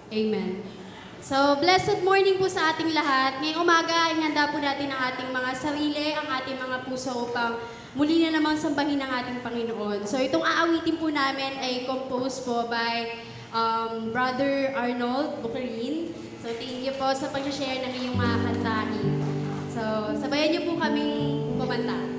Amen. So, blessed morning po sa ating lahat. Ngayong umaga, ihanda po natin ang ating mga sarili, ang ating mga puso upang muli na namang sambahin ang ating Panginoon. So, itong aawitin po namin ay composed po by Brother Arnold Bucarin. So, thank you po sa pag-share ng iyong mga kantahin. So, sabayan niyo po kaming kumanta.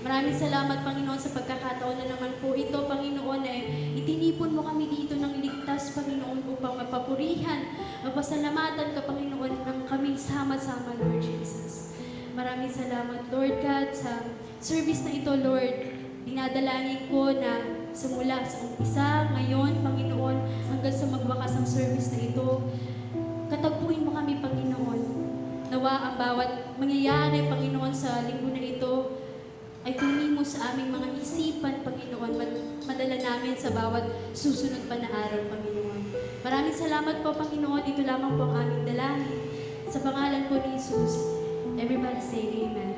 Maraming salamat, Panginoon, sa pagkakataon na naman po ito, Panginoon, itinipon mo kami dito ng ligtas, Panginoon, upang mapapurihan, mapasalamatan ka, Panginoon, ng kaming sama-sama, Lord Jesus. Maraming salamat, Lord God, sa service na ito, Lord. Dinadalangin ko na simula sa umpisa, ngayon, Panginoon, hanggang sa magwakas ang service na ito, katagpuin mo kami, Panginoon. Nawa ang bawat mangyayari, Panginoon, sa linggo na ito, ay tumimo sa aming mga isipan, Panginoon, madala namin sa bawat susunod pa na araw, Panginoon. Maraming salamat po, Panginoon. Ito lamang po ang aming dalangin. Sa pangalan po ni Jesus, everybody say Amen.